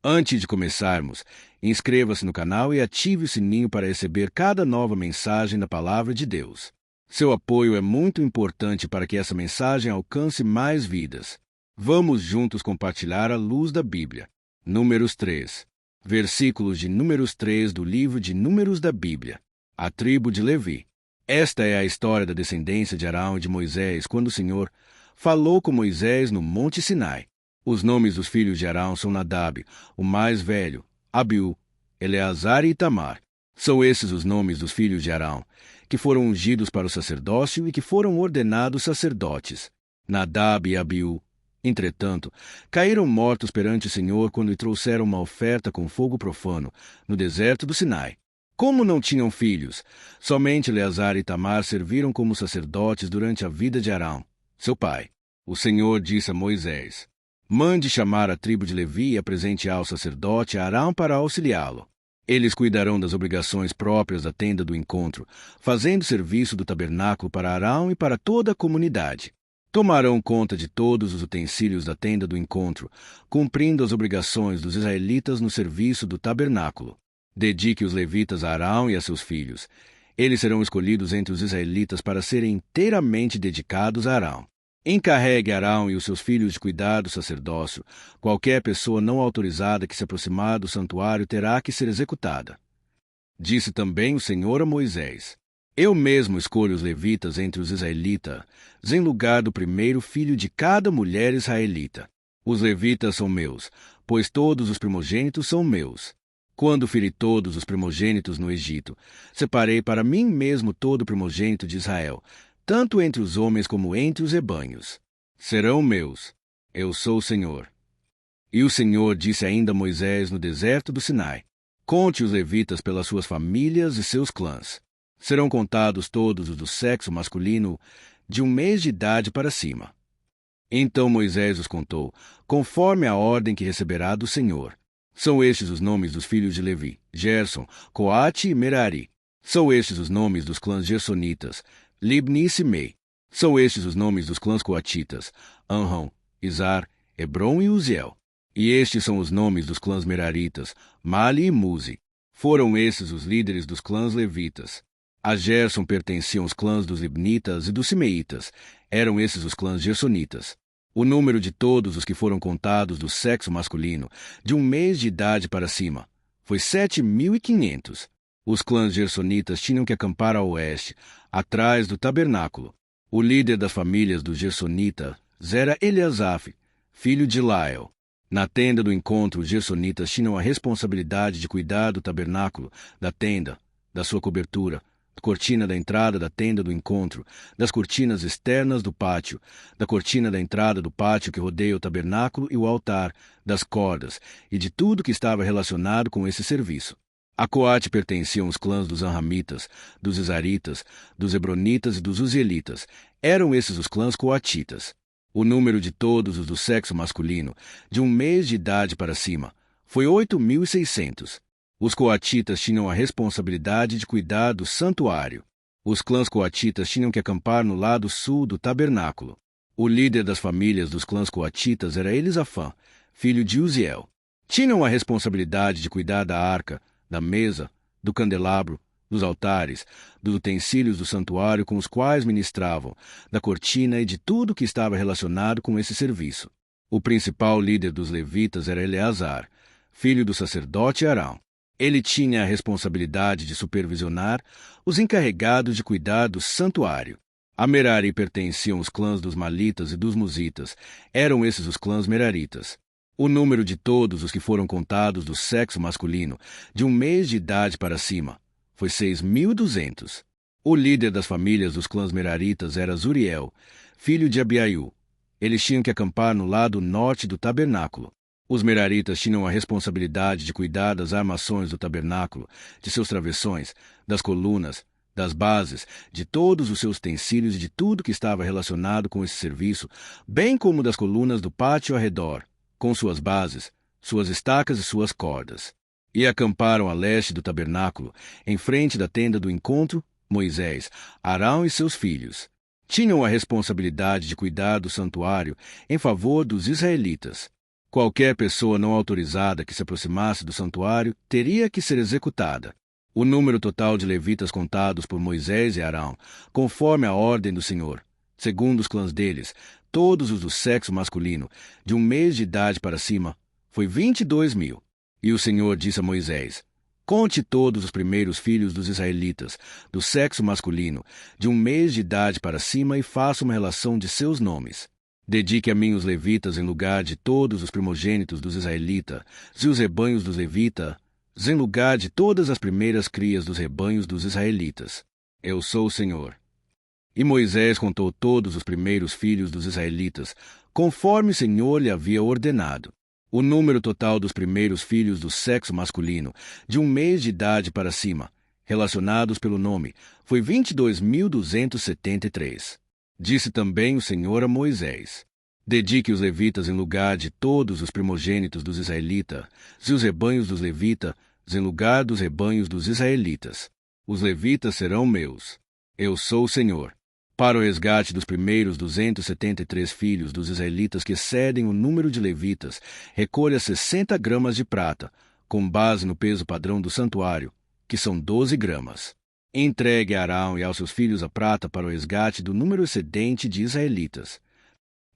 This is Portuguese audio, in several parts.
Antes de começarmos, inscreva-se no canal e ative o sininho para receber cada nova mensagem da Palavra de Deus. Seu apoio é muito importante para que essa mensagem alcance mais vidas. Vamos juntos compartilhar a luz da Bíblia. Números 3. Versículos de Números 3 do livro de Números da Bíblia. A tribo de Levi. Esta é a história da descendência de Arão e de Moisés quando o Senhor falou com Moisés no Monte Sinai. Os nomes dos filhos de Arão são Nadab, o mais velho, Abiú, Eleazar e Itamar. São esses os nomes dos filhos de Arão, que foram ungidos para o sacerdócio e que foram ordenados sacerdotes. Nadab e Abiú, entretanto, caíram mortos perante o Senhor quando lhe trouxeram uma oferta com fogo profano no deserto do Sinai. Como não tinham filhos, somente Eleazar e Itamar serviram como sacerdotes durante a vida de Arão, seu pai. O Senhor disse a Moisés: mande chamar a tribo de Levi e apresente ao sacerdote Arão para auxiliá-lo. Eles cuidarão das obrigações próprias da tenda do encontro, fazendo serviço do tabernáculo para Arão e para toda a comunidade. Tomarão conta de todos os utensílios da tenda do encontro, cumprindo as obrigações dos israelitas no serviço do tabernáculo. Dedique os levitas a Arão e a seus filhos. Eles serão escolhidos entre os israelitas para serem inteiramente dedicados a Arão. Encarregue Arão e os seus filhos de cuidar do sacerdócio. Qualquer pessoa não autorizada que se aproximar do santuário terá que ser executada. Disse também o Senhor a Moisés: eu mesmo escolho os levitas entre os israelitas, em lugar do primeiro filho de cada mulher israelita. Os levitas são meus, pois todos os primogênitos são meus. Quando feri todos os primogênitos no Egito, separei para mim mesmo todo o primogênito de Israel, tanto entre os homens como entre os rebanhos. Serão meus. Eu sou o Senhor. E o Senhor disse ainda a Moisés no deserto do Sinai: conte os levitas pelas suas famílias e seus clãs. Serão contados todos os do sexo masculino de 1 mês de idade para cima. Então Moisés os contou, conforme a ordem que receberá do Senhor. São estes os nomes dos filhos de Levi: Gerson, Coate e Merari. São estes os nomes dos clãs gersonitas: Libni e Simei. São estes os nomes dos clãs coatitas: Anrão, Izar, Hebron e Uziel. E estes são os nomes dos clãs meraritas: Mali e Muzi. Foram esses os líderes dos clãs levitas. A Gerson pertenciam os clãs dos libnitas e dos simeitas. Eram esses os clãs gersonitas. O número de todos os que foram contados do sexo masculino, de 1 mês de idade para cima, foi 7.500. Os clãs gersonitas tinham que acampar a oeste, atrás do tabernáculo. O líder das famílias dos gersonitas era Eliasaf, filho de Lael. Na tenda do encontro, os gersonitas tinham a responsabilidade de cuidar do tabernáculo, da tenda, da sua cobertura, da cortina da entrada da tenda do encontro, das cortinas externas do pátio, da cortina da entrada do pátio que rodeia o tabernáculo e o altar, das cordas e de tudo que estava relacionado com esse serviço. A Coate pertenciam os clãs dos Anramitas, dos Izaritas, dos Hebronitas e dos Uzielitas. Eram esses os clãs coatitas. O número de todos os do sexo masculino, de 1 mês de idade para cima, foi 8.600. Os coatitas tinham a responsabilidade de cuidar do santuário. Os clãs coatitas tinham que acampar no lado sul do tabernáculo. O líder das famílias dos clãs coatitas era Elisafã, filho de Uziel. Tinham a responsabilidade de cuidar da arca, da mesa, do candelabro, dos altares, dos utensílios do santuário com os quais ministravam, da cortina e de tudo que estava relacionado com esse serviço. O principal líder dos levitas era Eleazar, filho do sacerdote Arão. Ele tinha a responsabilidade de supervisionar os encarregados de cuidar do santuário. A Merari pertenciam os clãs dos Malitas e dos Musitas. Eram esses os clãs meraritas. O número de todos os que foram contados do sexo masculino, de 1 mês de idade para cima, foi 6.200. O líder das famílias dos clãs meraritas era Zuriel, filho de Abiaiú. Eles tinham que acampar no lado norte do tabernáculo. Os meraritas tinham a responsabilidade de cuidar das armações do tabernáculo, de seus travessões, das colunas, das bases, de todos os seus utensílios e de tudo que estava relacionado com esse serviço, bem como das colunas do pátio ao redor, com suas bases, suas estacas e suas cordas. E acamparam a leste do tabernáculo, em frente da tenda do encontro, Moisés, Arão e seus filhos. Tinham a responsabilidade de cuidar do santuário em favor dos israelitas. Qualquer pessoa não autorizada que se aproximasse do santuário teria que ser executada. O número total de levitas contados por Moisés e Arão, conforme a ordem do Senhor, segundo os clãs deles, todos os do sexo masculino, de 1 mês de idade para cima, foi 22.000. E o Senhor disse a Moisés: conte todos os primeiros filhos dos israelitas, do sexo masculino, de 1 mês de idade para cima, e faça uma relação de seus nomes. Dedique a mim os levitas em lugar de todos os primogênitos dos israelitas, e os rebanhos dos levitas em lugar de todas as primeiras crias dos rebanhos dos israelitas. Eu sou o Senhor. E Moisés contou todos os primeiros filhos dos israelitas, conforme o Senhor lhe havia ordenado. O número total dos primeiros filhos do sexo masculino, de 1 mês de idade para cima, relacionados pelo nome, foi 22.273. Disse também o Senhor a Moisés: dedique os levitas em lugar de todos os primogênitos dos israelitas, e os rebanhos dos levitas em lugar dos rebanhos dos israelitas. Os levitas serão meus. Eu sou o Senhor. Para o resgate dos primeiros 273 filhos dos israelitas que excedem o número de levitas, recolha 60 gramas de prata, com base no peso padrão do santuário, que são 12 gramas. Entregue a Arão e aos seus filhos a prata para o resgate do número excedente de israelitas.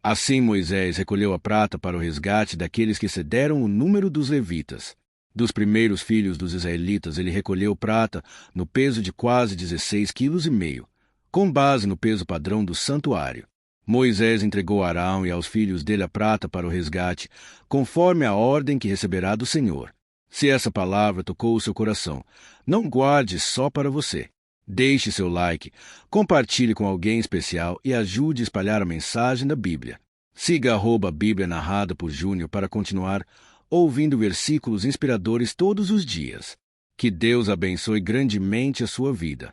Assim Moisés recolheu a prata para o resgate daqueles que excederam o número dos levitas. Dos primeiros filhos dos israelitas ele recolheu prata no peso de quase 16,5 kg, com base no peso padrão do santuário. Moisés entregou a Arão e aos filhos dele a prata para o resgate, conforme a ordem que receberá do Senhor. Se essa palavra tocou o seu coração, não guarde só para você. Deixe seu like, compartilhe com alguém especial e ajude a espalhar a mensagem da Bíblia. Siga @Bíblia Narrada por Júnior para continuar ouvindo versículos inspiradores todos os dias. Que Deus abençoe grandemente a sua vida.